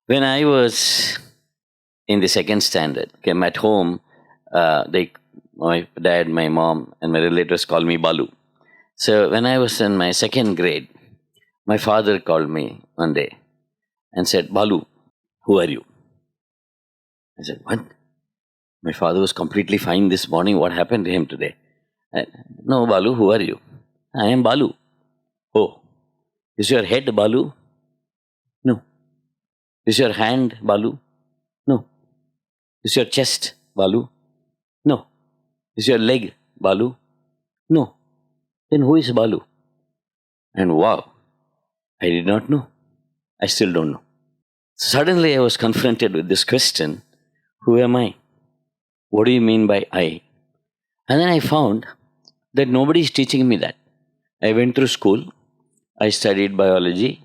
When I was in the second standard, came at home, my dad, my mom, and my relatives called me Balu. So when I was in my second grade, my father called me one day and said, Balu, who are you? I said, what? My father was completely fine this morning. What happened to him today? No, Balu, who are you? I am Balu. Oh, is your head Balu? No. Is your hand Balu? No. Is your chest Balu? No. Is your leg Balu? No. Then who is Balu? And wow, I did not know. I still don't know. Suddenly I was confronted with this question, who am I? What do you mean by I? And then I found that nobody is teaching me that. I went through school, I studied biology,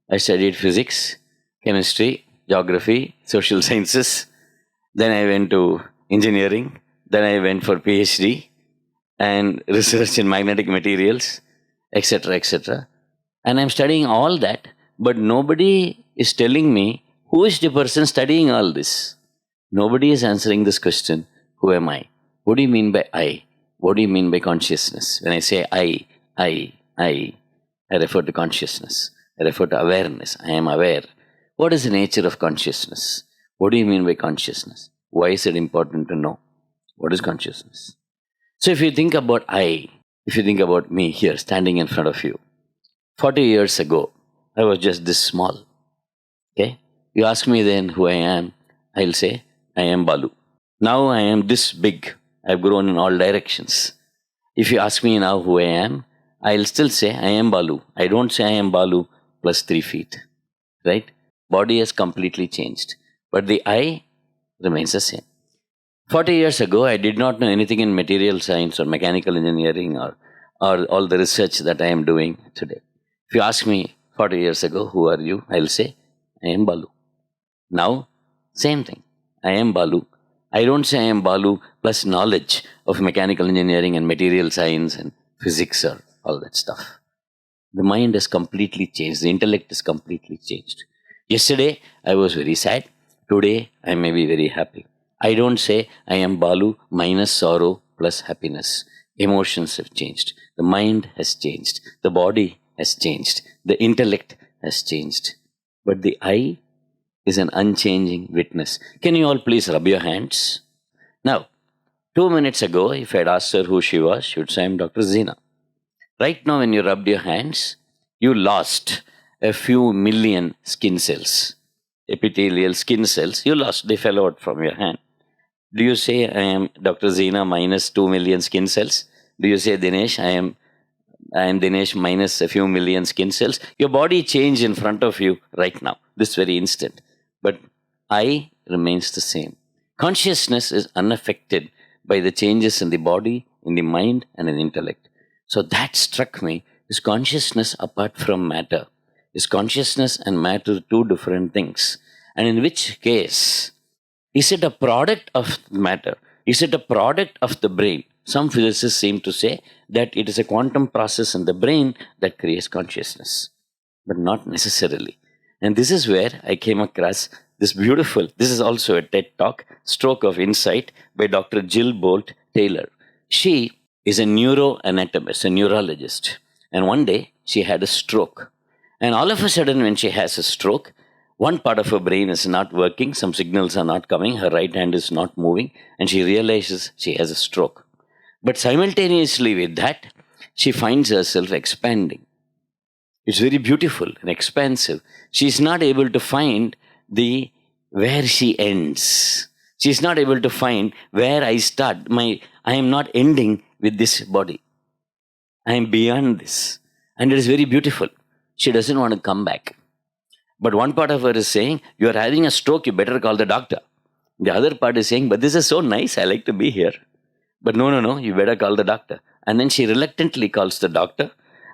I studied physics, chemistry, geography, social sciences. Then I went to engineering. Then I went for PhD and research in magnetic materials, etc., etc. And I'm studying all that, but nobody is telling me who is the person studying all this. Nobody is answering this question, who am I? What do you mean by I? What do you mean by consciousness? When I say I refer to consciousness. I refer to awareness. I am aware. What is the nature of consciousness? What do you mean by consciousness? Why is it important to know? What is consciousness? So if you think about I, if you think about me here standing in front of you, 40 years ago, I was just this small. Okay? You ask me then who I am, I'll say, I am Balu. Now I am this big. I've grown in all directions. If you ask me now who I am, I'll still say I am Balu. I don't say I am Balu plus 3 feet. Right? Body has completely changed. But the I remains the same. 40 years ago, I did not know anything in material science or mechanical engineering or all the research that I am doing today. If you ask me 40 years ago, who are you? I'll say, I am Balu. Now, same thing. I am Balu. I don't say I am Balu plus knowledge of mechanical engineering and material science and physics or all that stuff. The mind has completely changed. The intellect has completely changed. Yesterday, I was very sad. Today, I may be very happy. I don't say I am Balu minus sorrow plus happiness. Emotions have changed. The mind has changed. The body has changed. The intellect has changed. But the I is an unchanging witness. Can you all please rub your hands? Now, 2 minutes ago, if I had asked her who she was, she would say, I am Dr. Zina. Right now, when you rubbed your hands, you lost a few million skin cells, epithelial skin cells. You lost, they fell out from your hand. Do you say, I am Dr. Zina minus 2 million skin cells? Do you say, Dinesh, I am Dinesh minus a few million skin cells? Your body changed in front of you right now, this very instant. But I remains the same. Consciousness is unaffected by the changes in the body, in the mind, and in the intellect. So that struck me. Is consciousness apart from matter? Is consciousness and matter two different things? And in which case, is it a product of matter? Is it a product of the brain? Some physicists seem to say that it is a quantum process in the brain that creates consciousness, but not necessarily. And this is where I came across this beautiful, this is also a TED Talk, Stroke of Insight by Dr. Jill Bolte Taylor. She is a neuroanatomist, a neurologist. And one day she had a stroke. And all of a sudden when she has a stroke, one part of her brain is not working, some signals are not coming, her right hand is not moving, and she realizes she has a stroke. But simultaneously with that, she finds herself expanding. It's very beautiful and expansive. She's not able to find where she ends. She's not able to find where I start. I am not ending with this body. I am beyond this. And it is very beautiful. She doesn't want to come back. But one part of her is saying, you are having a stroke, you better call the doctor. The other part is saying, but this is so nice, I like to be here. But no, you better call the doctor. And then she reluctantly calls the doctor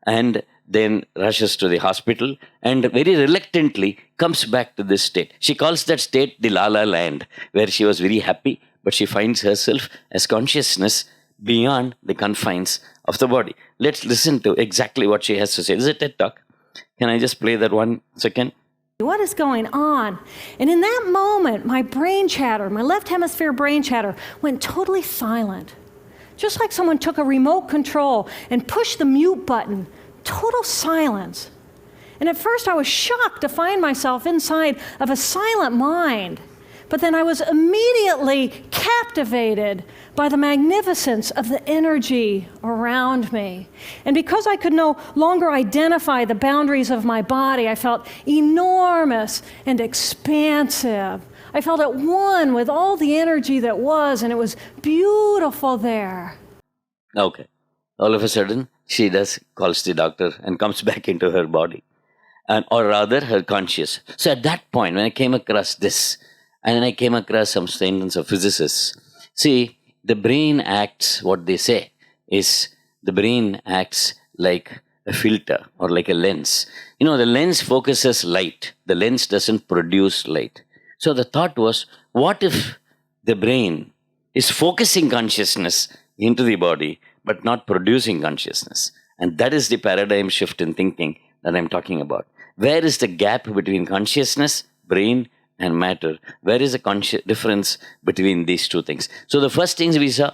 and then rushes to the hospital and very reluctantly comes back to this state. She calls that state the La La Land, where she was very happy, but she finds herself as consciousness beyond the confines of the body. Let's listen to exactly what she has to say. This is a TED Talk. Can I just play that 1 second? What is going on? And in that moment, my brain chatter, my left hemisphere brain chatter, went totally silent. Just like someone took a remote control and pushed the mute button, total silence. And at first I was shocked to find myself inside of a silent mind. But then I was immediately captivated by the magnificence of the energy around me. And because I could no longer identify the boundaries of my body, I felt enormous and expansive. I felt at one with all the energy that was, and it was beautiful there. Okay. All of a sudden, she calls the doctor and comes back into her body, or rather her conscious. So at that point, when I came across this, and then I came across some statements of physicists, see, the brain acts, what they say is, the brain acts like a filter or like a lens. You know, the lens focuses light. The lens doesn't produce light. So the thought was, what if the brain is focusing consciousness into the body, but not producing consciousness? And that is the paradigm shift in thinking that I'm talking about. Where is the gap between consciousness, brain, and matter? Where is the difference between these two things? So the first things we saw,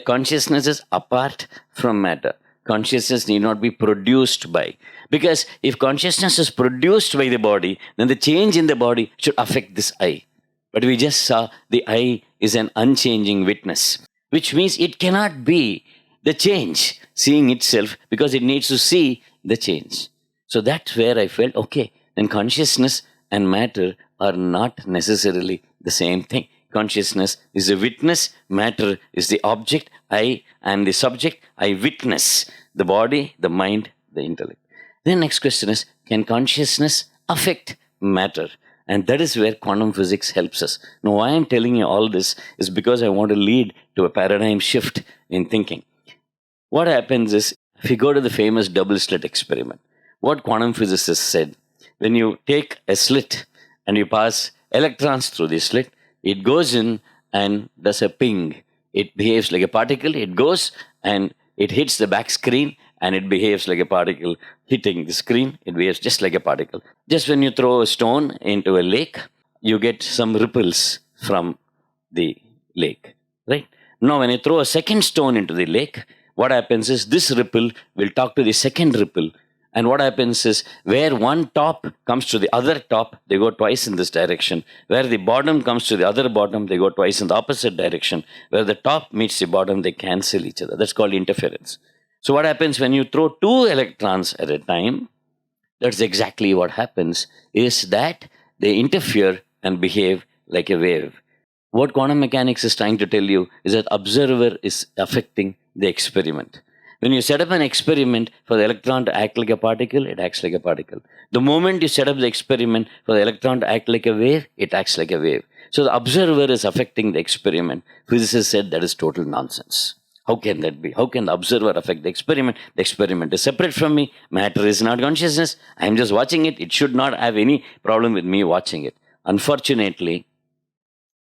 consciousness is apart from matter. Consciousness need not be produced by. Because if consciousness is produced by the body, then the change in the body should affect this eye. But we just saw the eye is an unchanging witness, which means it cannot be the change seeing itself because it needs to see the change. So that's where I felt, okay, then consciousness and matter are not necessarily the same thing. Consciousness is a witness, matter is the object, I am the subject, I witness the body, the mind, the intellect. Then next question is, can consciousness affect matter? And that is where quantum physics helps us. Now, why I'm telling you all this is because I want to lead to a paradigm shift in thinking. What happens is, if you go to the famous double slit experiment, what quantum physicists said, when you take a slit and you pass electrons through the slit, it goes in and does a ping. It behaves like a particle. It goes and it hits the back screen and it behaves like a particle hitting the screen. It behaves just like a particle. Just when you throw a stone into a lake, you get some ripples from the lake, right? Now, when you throw a second stone into the lake, what happens is this ripple will talk to the second ripple. And what happens is, where one top comes to the other top, they go twice in this direction. Where the bottom comes to the other bottom, they go twice in the opposite direction. Where the top meets the bottom, they cancel each other. That's called interference. So what happens when you throw two electrons at a time? That's exactly what happens, is that they interfere and behave like a wave. What quantum mechanics is trying to tell you is that observer is affecting the experiment. When you set up an experiment for the electron to act like a particle, it acts like a particle. The moment you set up the experiment for the electron to act like a wave, it acts like a wave. So the observer is affecting the experiment. Physicists said that is total nonsense. How can that be? How can the observer affect the experiment? The experiment is separate from me. Matter is not consciousness. I am just watching it. It should not have any problem with me watching it. Unfortunately,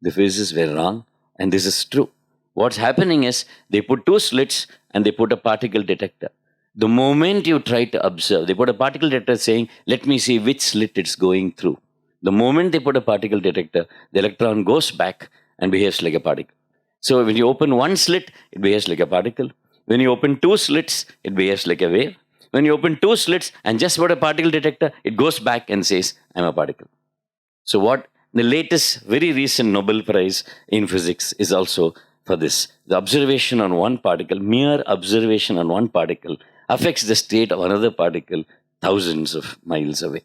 the physicists were wrong, and this is true. What's happening is, they put two slits and they put a particle detector. The moment you try to observe, they put a particle detector saying, let me see which slit it's going through. The moment they put a particle detector, the electron goes back and behaves like a particle. So when you open one slit, it behaves like a particle. When you open two slits, it behaves like a wave. When you open two slits and just put a particle detector, it goes back and says, I'm a particle. So what the latest, very recent Nobel Prize in physics is also for this. The observation on one particle, mere observation on one particle, affects the state of another particle thousands of miles away.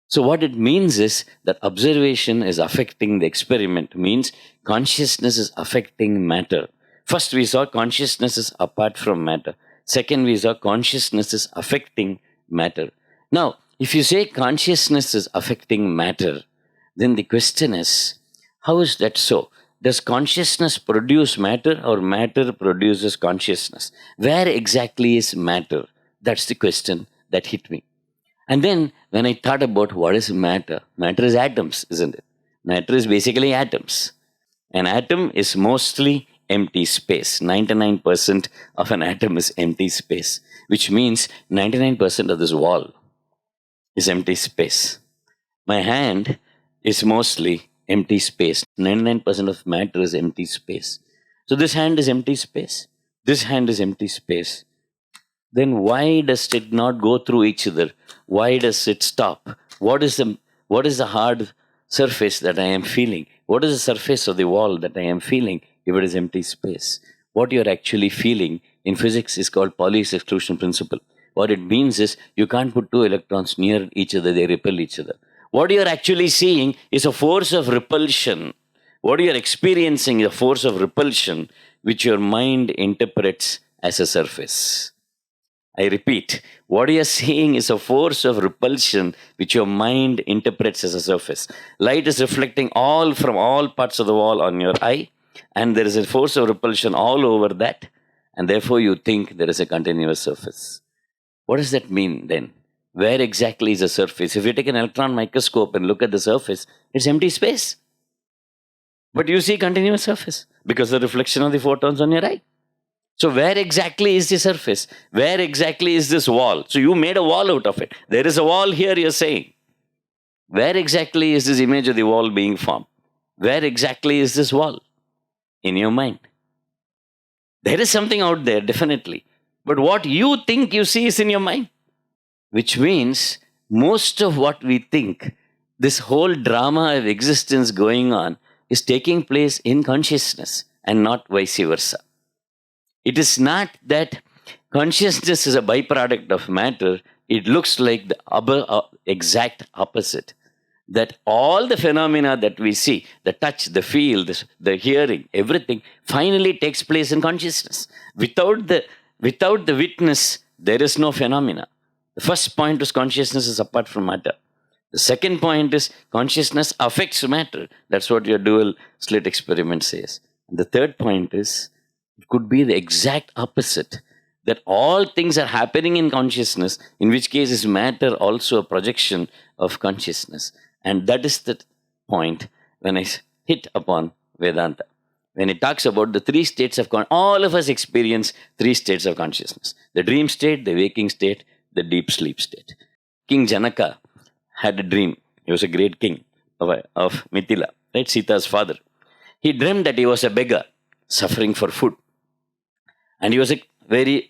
So what it means is that observation is affecting the experiment, means consciousness is affecting matter. First, we saw consciousness is apart from matter. Second, we saw consciousness is affecting matter. Now, if you say consciousness is affecting matter, then the question is, how is that so? Does consciousness produce matter, or matter produces consciousness? Where exactly is matter? That's the question that hit me. And then when I thought about what is matter, matter is atoms, isn't it? Matter is basically atoms. An atom is mostly empty space. 99% of an atom is empty space, which means 99% of this wall is empty space. My hand is mostly empty space. 99% of matter is empty space. So this hand is empty space. This hand is empty space. Then why does it not go through each other? Why does it stop? What is the hard surface that I am feeling? What is the surface of the wall that I am feeling if it is empty space? What you're actually feeling in physics is called Pauli's exclusion principle. What it means is you can't put two electrons near each other, they repel each other. What you're actually seeing is a force of repulsion. What you're experiencing is a force of repulsion which your mind interprets as a surface. I repeat, what you are seeing is a force of repulsion which your mind interprets as a surface. Light is reflecting all from all parts of the wall on your eye, and there is a force of repulsion all over that, and therefore you think there is a continuous surface. What does that mean then? Where exactly is the surface? If you take an electron microscope and look at the surface, it's empty space. But you see continuous surface because of the reflection of the photons on your eye. So where exactly is the surface? Where exactly is this wall? So you made a wall out of it. There is a wall here, you're saying. Where exactly is this image of the wall being formed? Where exactly is this wall? In your mind. There is something out there, definitely. But what you think you see is in your mind. Which means most of what we think, this whole drama of existence going on, is taking place in consciousness and not vice versa. It is not that consciousness is a byproduct of matter. It looks like the exact opposite. That all the phenomena that we see, the touch, the feel, the hearing, everything finally takes place in consciousness. Without the witness, there is no phenomena. The first point is consciousness is apart from matter. The second point is consciousness affects matter. That's what your dual slit experiment says. And the third point is it could be the exact opposite. That all things are happening in consciousness, in which case is matter also a projection of consciousness. And that is the point when I hit upon Vedanta. When it talks about the three states of consciousness, all of us experience three states of consciousness. The dream state, the waking state, the deep sleep state. King Janaka had a dream. He was a great king of Mithila, right? Sita's father. He dreamed that he was a beggar suffering for food. And he was a very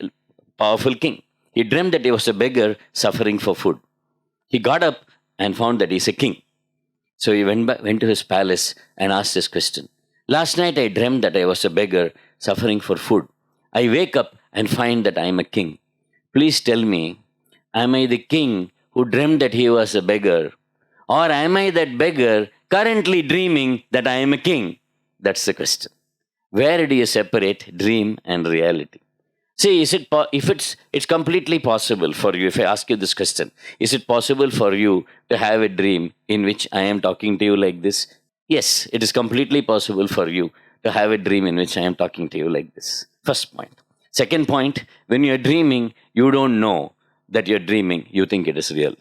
powerful king. He dreamed that he was a beggar suffering for food. He got up and found that he's a king. So he went to his palace and asked this question. Last night I dreamed that I was a beggar suffering for food. I wake up and find that I am a king. Please tell me, am I the king who dreamed that he was a beggar? Or am I that beggar currently dreaming that I am a king? That's the question. Where do you separate dream and reality? See, if it's completely possible for you, if I ask you this question, is it possible for you to have a dream in which I am talking to you like this? Yes, it is completely possible for you to have a dream in which I am talking to you like this. First point. Second point, when you're dreaming, you don't know that you're dreaming, you think it is real.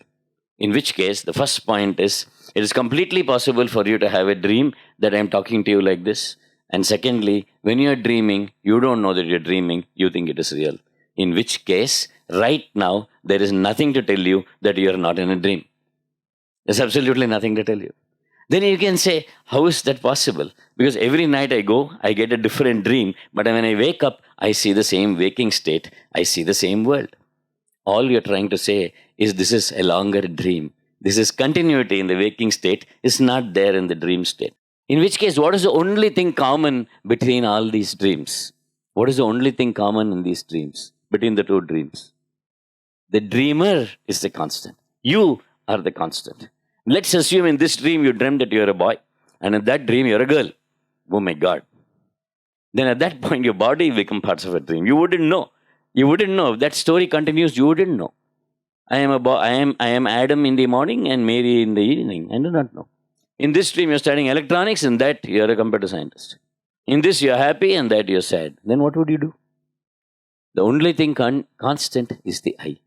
In which case, the first point is, it is completely possible for you to have a dream that I'm talking to you like this. And secondly, when you're dreaming, you don't know that you're dreaming, you think it is real. In which case, right now, there is nothing to tell you that you're not in a dream. There's absolutely nothing to tell you. Then you can say, how is that possible? Because every night I go, I get a different dream, but when I wake up, I see the same waking state, I see the same world. All you're trying to say is this is a longer dream. This is continuity in the waking state, is not there in the dream state. In which case, what is the only thing common between all these dreams? What is the only thing common in these dreams, between the two dreams? The dreamer is the constant. You are the constant. Let's assume in this dream you dreamt that you're a boy, and in that dream you're a girl. Oh my God. Then at that point your body becomes parts of a dream. You wouldn't know. You wouldn't know. If that story continues, you wouldn't know. I am Adam in the morning and Mary in the evening. I do not know. In this dream, you're studying electronics, and that you're a computer scientist. In this, you're happy, and that you're sad. Then what would you do? The only thing constant is the I.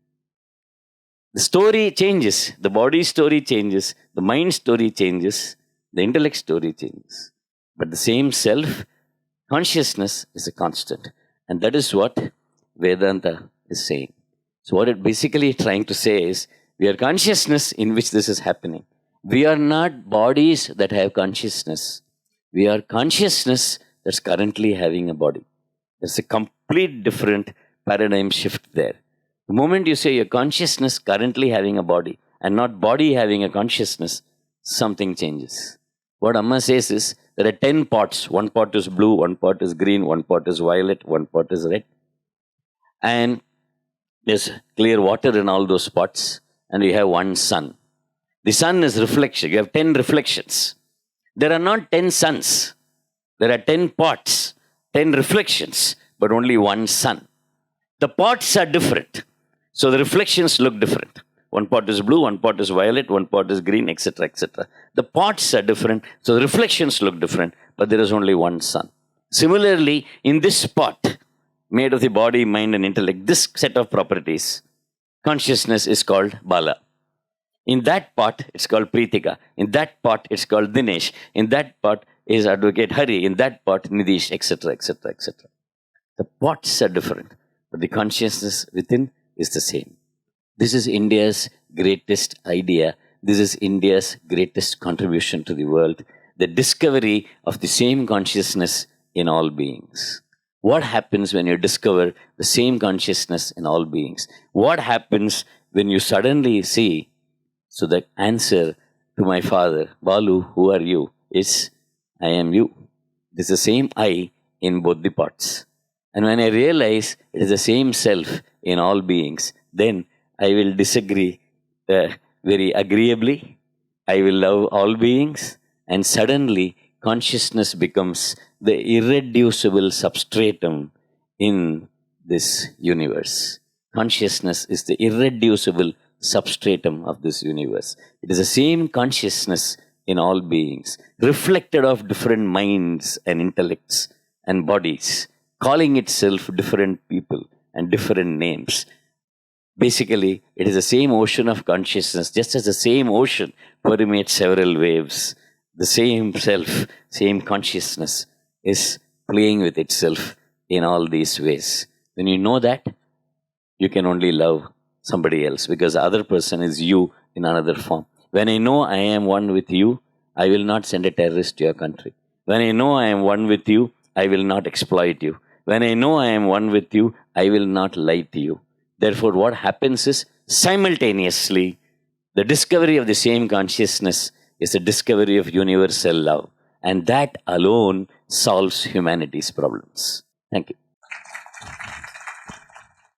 The story changes. The body story changes. The mind story changes. The intellect story changes. But the same self, consciousness, is a constant. And that is what Vedanta is saying. So what it basically is trying to say is, we are consciousness in which this is happening. We are not bodies that have consciousness. We are consciousness that's currently having a body. There's a complete different paradigm shift there. The moment you say your consciousness currently having a body and not body having a consciousness, something changes. What Amma says is there are 10 pots. One pot is blue, one pot is green, one pot is violet, one pot is red. And there's clear water in all those pots, and we have one sun. The sun is reflection. You have 10 reflections. There are not 10 suns. There are 10 pots, 10 reflections, but only one sun. The pots are different. So the reflections look different. One pot is blue, one pot is violet, one pot is green, etc., etc. The pots are different, so the reflections look different, but there is only one sun. Similarly, in this pot, made of the body, mind, and intellect, this set of properties, consciousness is called Bala. In that pot, it's called Preetika. In that pot, it's called Dinesh. In that pot is Advocate Hari. In that pot, Nidish, etc., etc., etc. The pots are different, but the consciousness within is the same. This is India's greatest idea. This is India's greatest contribution to the world. The discovery of the same consciousness in all beings. What happens when you discover the same consciousness in all beings? What happens when you suddenly see? So the answer to my father, Balu, who are you? Is, I am you. It is the same I in both the pots. And when I realize it is the same self in all beings, then I will disagree very agreeably. I will love all beings. And suddenly, consciousness becomes the irreducible substratum in this universe. Consciousness is the irreducible substratum of this universe. It is the same consciousness in all beings, reflected of different minds and intellects and bodies, calling itself different people and different names. Basically, it is the same ocean of consciousness, just as the same ocean permeates several waves. The same self, same consciousness is playing with itself in all these ways. When you know that, you can only love somebody else because the other person is you in another form. When I know I am one with you, I will not send a terrorist to your country. When I know I am one with you, I will not exploit you. When I know I am one with you, I will not lie to you. Therefore, what happens is simultaneously, the discovery of the same consciousness is the discovery of universal love. And that alone solves humanity's problems. Thank you.